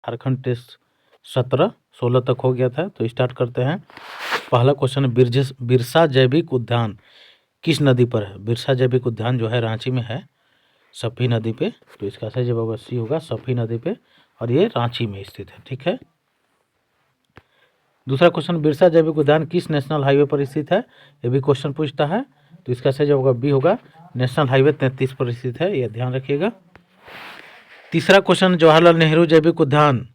Jharkhand test 16 तक हो गया था। तो स्टार्ट करते हैं। पहला क्वेश्चन है, बिरसा जैविक उद्यान किस नदी पर है? बिरसा जैविक उद्यान जो है रांची में है, सफी नदी पे। तो इसका सही जवाब सी होगा, सफी नदी पे, और ये रांची में स्थित है। ठीक है। दूसरा क्वेश्चन, बिरसा जैविक उद्यान किस नेशनल हाईवे पर स्थित है? ये भी क्वेश्चन पूछता है। तो इसका सही जवाब बी होगा, नेशनल हाईवे 33 पर स्थित है, यह ध्यान रखिएगा। तीसरा क्वेश्चन, जवाहरलाल नेहरू जैविक उद्यान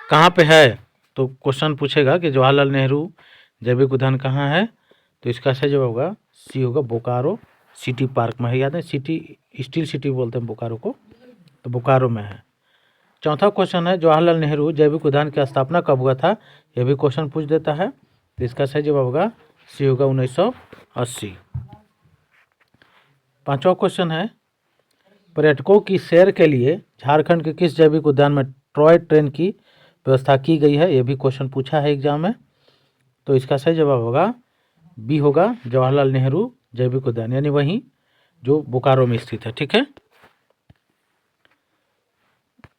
कहाँ पे है? तो क्वेश्चन पूछेगा कि जवाहरलाल नेहरू जैविक उद्यान कहाँ है? तो इसका सही जवाब होगा सी होगा, बोकारो सिटी पार्क में है। याद है, सिटी स्टील सिटी बोलते हैं बोकारो को, तो बोकारो में है। चौथा क्वेश्चन है, जवाहरलाल नेहरू जैविक उद्यान की स्थापना कब हुआ था? यह भी क्वेश्चन पूछ देता है। तो इसका सही जवाब होगा सी होगा, 1980। पांचवा क्वेश्चन है, पर्यटकों की सैर के लिए झारखंड के किस जैविक उद्यान में टॉय ट्रेन की व्यवस्था की गई है? यह भी क्वेश्चन पूछा है एग्जाम में। तो इसका सही जवाब होगा बी होगा, जवाहरलाल नेहरू जैविक उद्यान, यानी वहीं जो बोकारो में स्थित है। ठीक है।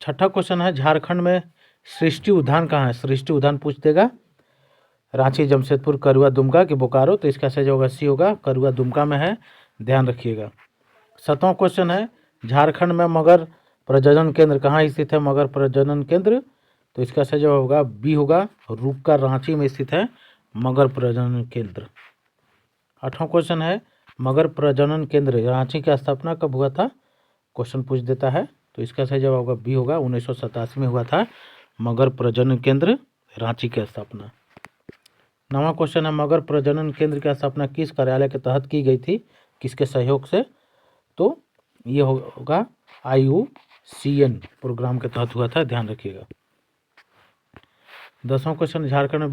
छठा क्वेश्चन है, झारखंड में सृष्टि उद्यान कहाँ है? सृष्टि उद्यान पूछ देगा, रांची, जमशेदपुर, करुआ, दुमका कि बोकारो? तो इसका सही होगा सी होगा, करुआ दुमका में है, ध्यान रखिएगा। सातवां क्वेश्चन है, झारखंड में मगर प्रजनन केंद्र कहाँ स्थित है? मगर प्रजनन केंद्र, तो इसका सही जवाब होगा बी होगा, रूपका रांची में स्थित है मगर प्रजनन केंद्र। आठवां क्वेश्चन है, मगर प्रजनन केंद्र रांची की स्थापना कब हुआ था? क्वेश्चन पूछ देता है। तो इसका सही जवाब होगा बी होगा, 1987 में हुआ था मगर प्रजनन केंद्र रांची की स्थापना। नवा क्वेश्चन है, मगर प्रजनन केंद्र की स्थापना किस कार्यालय के तहत की गई थी, किसके सहयोग से? तो ये होगा IUCN प्रोग्राम के तहत हुआ था, ध्यान रखिएगा। 10वां क्वेश्चन, झारखंड में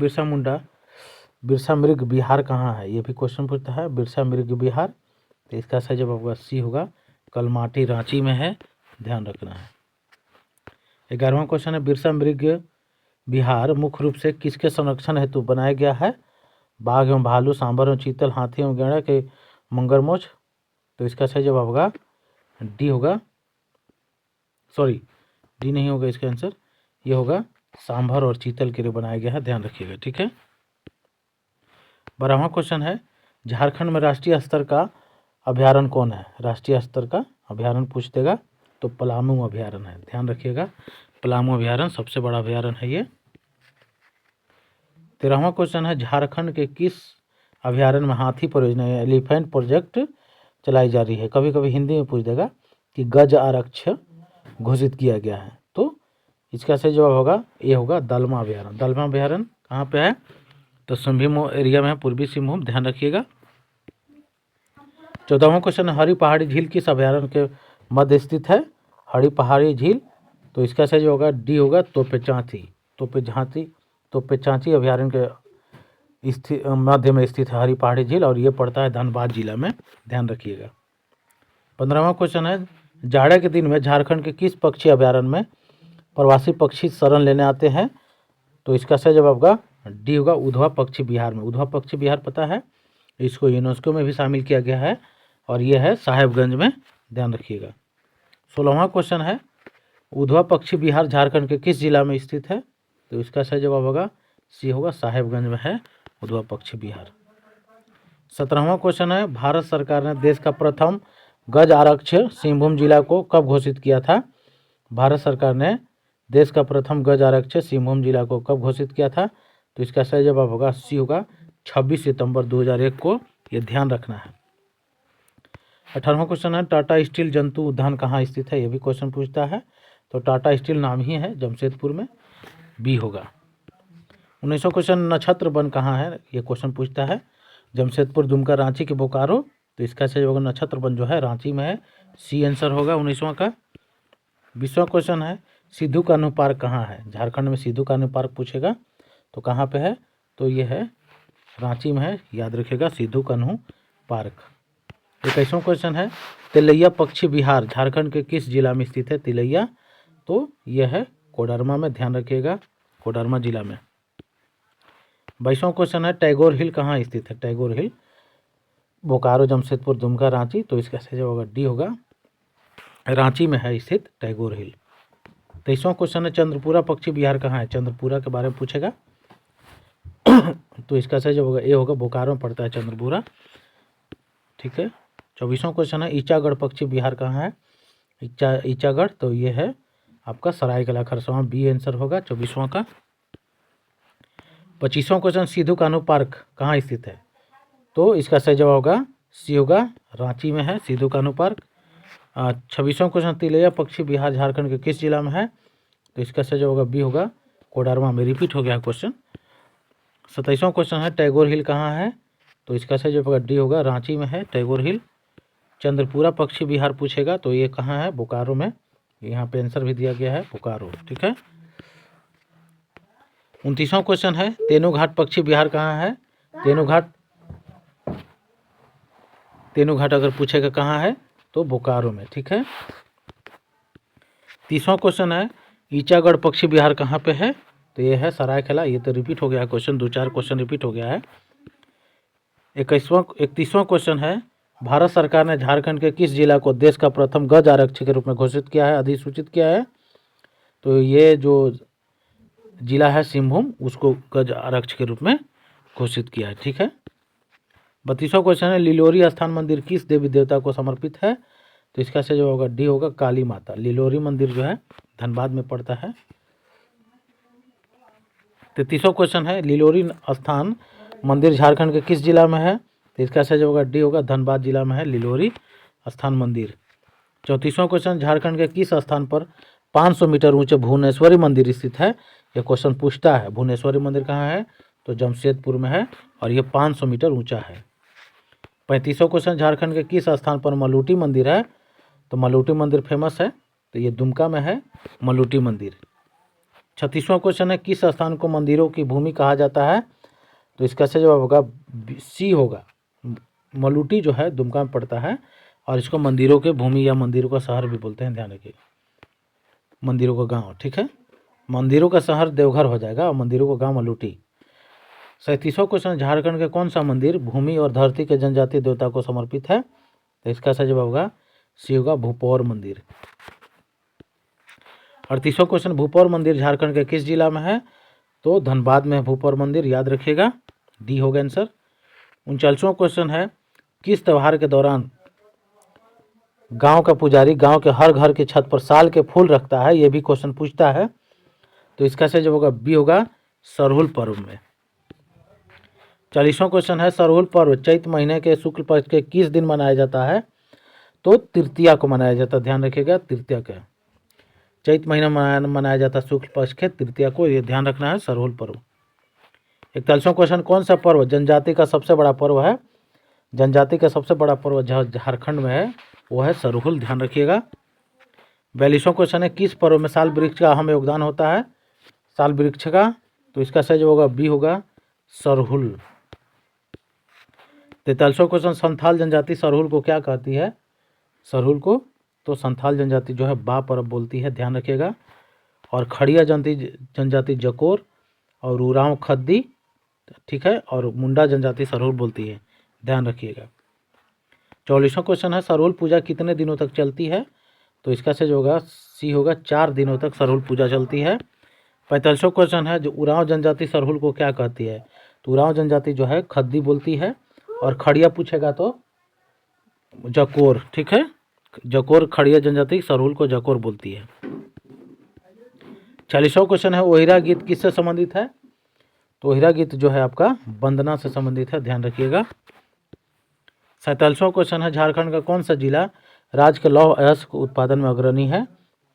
बिरसा मृग विहार कहाँ है? ये भी क्वेश्चन पूछता है, बिरसा मृग विहार। तो इसका सही जवाब होगा सी होगा, कलमाटी रांची में है, ध्यान रखना है। 11वां क्वेश्चन है, बिरसा मृग विहार मुख्य रूप से किसके संरक्षण हेतु बनाया गया है? बाघ एवं भालू, सांभर एवं चीतल, हाथी एवं गैंडा के मगरमच्छ? तो इसका सही जवाब होगा डी होगा, सॉरी डी नहीं होगा इसका आंसर, ये होगा सांभर और चीतल के लिए बनाया गया है, ध्यान रखिएगा। ठीक है। 12वां क्वेश्चन है, झारखंड में राष्ट्रीय स्तर का अभ्यारण्य कौन है? राष्ट्रीय स्तर का अभ्यारण्य पूछ देगा, तो पलामू अभ्यारण्य है, ध्यान रखिएगा। पलामू अभ्यारण्य सबसे बड़ा अभ्यारण्य है ये। 13वां क्वेश्चन है, झारखंड के किस अभ्यारण्य में हाथी परियोजना या एलिफेंट प्रोजेक्ट चलाई जा रही है? कभी कभी हिंदी में पूछ देगा कि गज आरक्ष घोषित किया गया है। तो इसका सही जवाब होगा ये होगा, दलमा अभ्यारण्य। दलमा अभ्यारण्य कहाँ पे है? तो सिंहभूम एरिया में है, पूर्वी सिंहभूम, ध्यान रखिएगा। 14वां क्वेश्चन है, हरी पहाड़ी झील किस अभ्यारण्य के मध्य स्थित है? हरी पहाड़ी झील, तो इसका सही जवाब होगा डी होगा, तोपे चांची अभ्यारण्य के मध्य में स्थित है हरी पहाड़ी झील, और ये पड़ता है धनबाद जिला में, ध्यान रखिएगा। 15वां क्वेश्चन है, जाड़े के दिन में झारखंड के किस पक्षी अभ्यारण्य में प्रवासी पक्षी शरण लेने आते हैं? तो इसका सही जवाब होगा डी होगा, उधवा पक्षी बिहार में। उधवा पक्षी बिहार पता है, इसको यूनेस्को में भी शामिल किया गया है, और ये है साहेबगंज में, ध्यान रखिएगा। 16वां क्वेश्चन है, उधवा पक्षी बिहार झारखंड के किस जिला में स्थित है? तो इसका सही जवाब होगा सी होगा, साहेबगंज में है उधवा पक्षी बिहार। 17वां क्वेश्चन है, भारत सरकार ने देश का प्रथम गज आरक्ष सिंहभूम जिला को कब घोषित किया था? भारत सरकार ने देश का प्रथम गज आरक्ष सिंहभूम जिला को कब घोषित किया था? तो इसका सही जवाब होगा सी होगा, 26 सितंबर 2001 को, ये ध्यान रखना है। 18वां क्वेश्चन है, टाटा स्टील जंतु उद्यान कहाँ स्थित है? ये भी क्वेश्चन पूछता है। तो टाटा स्टील नाम ही है, जमशेदपुर में, बी होगा। 19वां क्वेश्चन, नक्षत्र वन कहाँ है? ये क्वेश्चन पूछता है, जमशेदपुर, दुमका, रांची के बोकारो? तो इसका सही होगा, नक्षत्र वन जो है रांची में है, सी आंसर होगा 19वां का। 20वां क्वेश्चन है, सिद्धू कान्हू पार्क कहाँ है? झारखंड में सिद्धू कान्हू पार्क पूछेगा, तो कहाँ पे है? तो ये है रांची में है, याद रखिएगा सिद्धू कान्हू पार्क। 21वां क्वेश्चन है, तिलैया पक्षी विहार झारखंड के किस जिला में स्थित है? तिलैया, तो यह है कोडरमा में, ध्यान रखिएगा, कोडरमा जिला में। 22वां क्वेश्चन है, टैगोर हिल कहाँ स्थित है? टैगोर हिल बोकारो, जमशेदपुर, दुमका, रांची? तो इसका सही जवाब होगा डी होगा, रांची में है स्थित टैगोर हिल। 23वां क्वेश्चन है चंद्रपुरा पक्षी विहार कहाँ है, चंद्रपुरा के बारे में पूछेगा। तो इसका सही जवाब होगा ए होगा, बोकारो में पड़ता है चंद्रपुरा। ठीक है। 24वां क्वेश्चन है ईचागढ़ पक्षी विहार कहाँ है, ईचागढ़, तो ये है आपका सरायकेला खरसावां, बी आंसर होगा 24वां का। 25वां क्वेश्चन सिद्धू कान्हू पार्क कहाँ स्थित है, तो इसका सही जवाब होगा सी होगा, रांची में है सिद्धू कान्हू पार्क। 26वां क्वेश्चन तिलैया पक्षी विहार झारखंड के किस जिला में है, तो इसका सही जवाब होगा बी होगा, कोडरमा में। रिपीट हो गया क्वेश्चन। 27वां क्वेश्चन है टैगोर हिल कहाँ है, तो इसका सही जवाब होगा डी होगा, रांची में है टैगोर हिल। चंद्रपुरा पक्षी विहार पूछेगा तो ये कहाँ है, बोकारो में। यहाँ पे आंसर भी दिया गया है बोकारो। ठीक है। 29वां क्वेश्चन है तेनूघाट पक्षी विहार कहाँ है, तेनूघाट अगर पूछेगा कहाँ है तो बोकारो में। ठीक है। 30वां क्वेश्चन है ईचागढ़ पक्षी विहार कहाँ पे है, तो ये है सरायकेला। ये तो रिपीट हो गया है क्वेश्चन, 2-4 क्वेश्चन रिपीट हो गया है। 31वां क्वेश्चन है भारत सरकार ने झारखंड के किस जिला को देश का प्रथम गज आरक्षी के रूप में घोषित किया है, अधिसूचित किया है, तो ये जो जिला है सिंहभूम, उसको गज आरक्षी के रूप में घोषित किया है। ठीक है। 32वां क्वेश्चन है लिलोरी स्थान मंदिर किस देवी देवता को समर्पित है, तो इसका सही जवाब होगा डी होगा, काली माता। लिलोरी मंदिर जो है धनबाद में पड़ता है। 33वां क्वेश्चन है लिलोरी स्थान मंदिर झारखंड के किस जिला में है, तो इसका सही जवाब होगा डी होगा, धनबाद जिला में है लिलोरी स्थान मंदिर। 34वां क्वेश्चन झारखंड के किस स्थान पर 500 मीटर ऊंचे भुवनेश्वरी मंदिर स्थित है, यह क्वेश्चन पूछता है। भुवनेश्वरी मंदिर कहाँ है, तो जमशेदपुर में है और ये 500 मीटर ऊंचा है। 35वां क्वेश्चन झारखंड के किस स्थान पर मलूटी मंदिर है, तो मलूटी मंदिर फेमस है, तो ये दुमका में है मलूटी मंदिर। 36वां क्वेश्चन है किस स्थान को मंदिरों की भूमि कहा जाता है, तो इसका सही जवाब होगा सी होगा, मलूटी जो है दुमका में पड़ता है और इसको मंदिरों के भूमि या मंदिरों का शहर भी बोलते हैं, ध्यान रखिए, मंदिरों का गांव। ठीक है। मंदिरों का शहर देवघर हो जाएगा और मंदिरों का गांव मलूटी। 37वां क्वेश्चन झारखंड के कौन सा मंदिर भूमि और धरती के जनजातीय देवता को समर्पित है, तो इसका सही जवाब होगा सी होगा, भूपौर मंदिर। 38वां क्वेश्चन भूपौर मंदिर झारखंड के किस जिला में है, तो धनबाद में है भूपौर मंदिर, याद रखिएगा, डी होगा आंसर। 39वां क्वेश्चन है किस त्यौहार के दौरान गांव का पुजारी गांव के हर घर की छत पर साल के फूल रखता है, ये भी क्वेश्चन पूछता है, तो इसका सही जवाब होगा बी होगा, सरहुल पर्व में। 40वां क्वेश्चन है सरहुल पर्व चैत महीने के शुक्ल पक्ष के किस दिन मनाया जाता है, तो तृतीया को मनाया जाता है, ध्यान रखिएगा, तृतीया का चैत महीना मनाया जाता है शुक्ल पक्ष के तृतीया को, ये ध्यान रखना है, सरहुल पर्व। 41वां क्वेश्चन कौन सा पर्व जनजाति का सबसे बड़ा पर्व है, जनजाति का सबसे बड़ा पर्व झारखंड में है वो है सरहुल, ध्यान रखिएगा। 42वां क्वेश्चन है किस पर्व में साल वृक्ष का अहम योगदान होता है, साल वृक्ष का, तो इसका सही जवाब होगा बी होगा, सरहुल। 43वां क्वेश्चन संथाल जनजाति सरहुल को क्या कहती है, सरहुल को, तो संथाल जनजाति जो है बा पर्व बोलती है, ध्यान रखिएगा। और खड़िया जनजाति जकोर और उरांव खद्दी, ठीक है, और मुंडा जनजाति सरहुल बोलती है, ध्यान रखिएगा। 44वां क्वेश्चन है सरहुल पूजा कितने दिनों तक चलती है, तो इसका से जो होगा सी होगा, 4 दिनों तक सरहुल पूजा चलती है। 45वां क्वेश्चन है जो उरांव जनजाति सरहुल को क्या कहती है, तो उरांव जनजाति जो है खद्दी बोलती है, और खड़िया पूछेगा तो जकोर, ठीक है, जकोर खड़िया जनजाति सरहुल को जकोर बोलती है। 40वां क्वेश्चन है ओहिरा गीत किससे संबंधित है, तो ओहिरा गीत जो है आपका वंदना से संबंधित है, ध्यान रखिएगा। 47वां क्वेश्चन है झारखंड का कौन सा जिला राज्य के लौह अयस्क उत्पादन में अग्रणी है,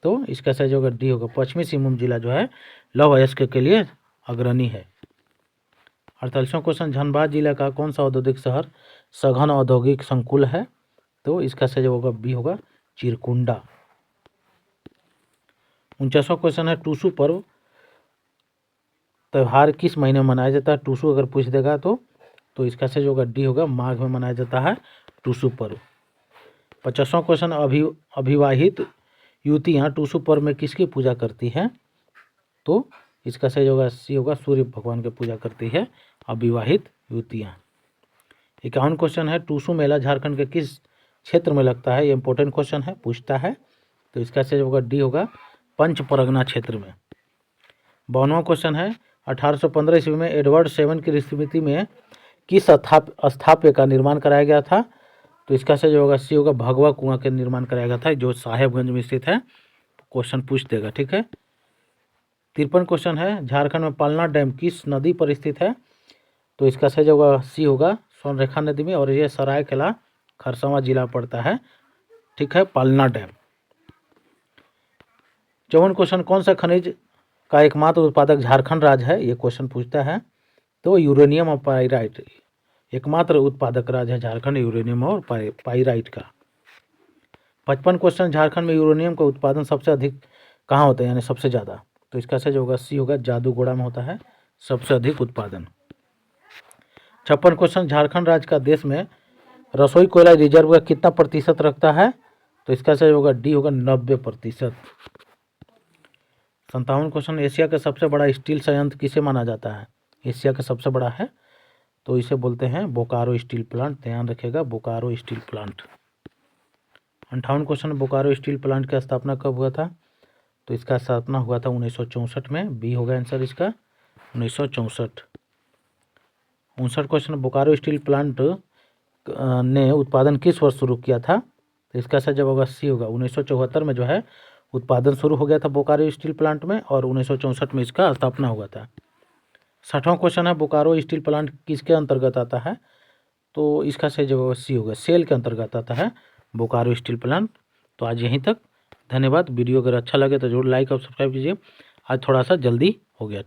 तो इसका सही होगा डी होगा, पश्चिमी सिंहभूम जिला जो है लौह अयस्क के लिए अग्रणी है। 48वां क्वेश्चन धनबाद जिला का कौन सा औद्योगिक शहर सघन औद्योगिक संकुल है, तो इसका सही होगा बी होगा, चिरकुंडा। 49वां क्वेश्चन है टूसू पर्व त्यौहार किस महीने में मनाया जाता है, टूसू अगर पूछ देगा तो इसका सही होगा डी होगा, माघ में मनाया जाता है टूसू पर्व। 50वां क्वेश्चन अविवाहित युवतियाँ टूसू पर्व में किसकी पूजा करती हैं, तो इसका सही होगा सी होगा, सूर्य भगवान की पूजा करती है अविवाहित युवतियाँ। 51 क्वेश्चन है टूसू मेला झारखंड के किस क्षेत्र में लगता है, ये इंपॉर्टेंट क्वेश्चन है, पूछता है, तो इसका सही होगा डी होगा, पंच परगना क्षेत्र में। 52वां क्वेश्चन है 1815 ईस्वी में एडवर्ड सेवन की स्मृति में किस स्थाप्य का निर्माण कराया गया था? तो इसका सही होगा सी होगा, भगवा कुआं का निर्माण कराया गया था, जो साहेबगंज में स्थित है। क्वेश्चन पूछ देगा, ठीक है। 53 क्वेश्चन है झारखंड में पलना डैम किस नदी पर स्थित है? तो इसका सही होगा सी होगा, स्वर्णरेखा नदी में, और ये सरायकेला खरसावां जिला पड़ता है, ठीक है, पलना डैम। 54 क्वेश्चन कौन सा खनिज का एकमात्र उत्पादक झारखंड राज्य है? ये क्वेश्चन पूछता है। तो यूरेनियम और पाइराइट, एकमात्र उत्पादक राज्य है झारखंड यूरेनियम और पाइराइट का। 55 क्वेश्चन झारखंड में यूरेनियम का उत्पादन सबसे अधिक कहाँ होता है, यानी सबसे ज़्यादा? तो इसका सही होगा सी होगा, जादूगोड़ा में होता है सबसे अधिक उत्पादन। 56 क्वेश्चन झारखंड राज्य का देश में रसोई कोयला रिजर्व का कितना प्रतिशत रखता है? तो इसका सही होगा डी होगा, 90%। 57 क्वेश्चन एशिया का सबसे बड़ा स्टील संयंत्र किसे माना जाता है? एशिया का सबसे बड़ा है तो इसे बोलते हैं बोकारो स्टील प्लांट, ध्यान रखिएगा, Bokaro steel plant. 58 question Bokaro steel plant की स्थापना कब हुआ था? तो इसका स्थापना हुआ था 1964 में, बी होगा आंसर इसका, 1964। 59 क्वेश्चन बोकारो स्टील प्लांट ने उत्पादन किस वर्ष शुरू किया था? तो इसका सही जवाब होगा सी होगा, 1974 में जो है उत्पादन शुरू हो गया था बोकारो स्टील प्लांट में, और 1964 में इसका स्थापना हुआ था। 60वां क्वेश्चन है बोकारो स्टील प्लांट किसके अंतर्गत आता है? तो इसका सही जवाब सी होगा, सेल के अंतर्गत आता है बोकारो स्टील प्लांट। तो आज यहीं तक, धन्यवाद। वीडियो अगर अच्छा लगे तो जरूर लाइक और सब्सक्राइब कीजिए। आज थोड़ा सा जल्दी हो गया।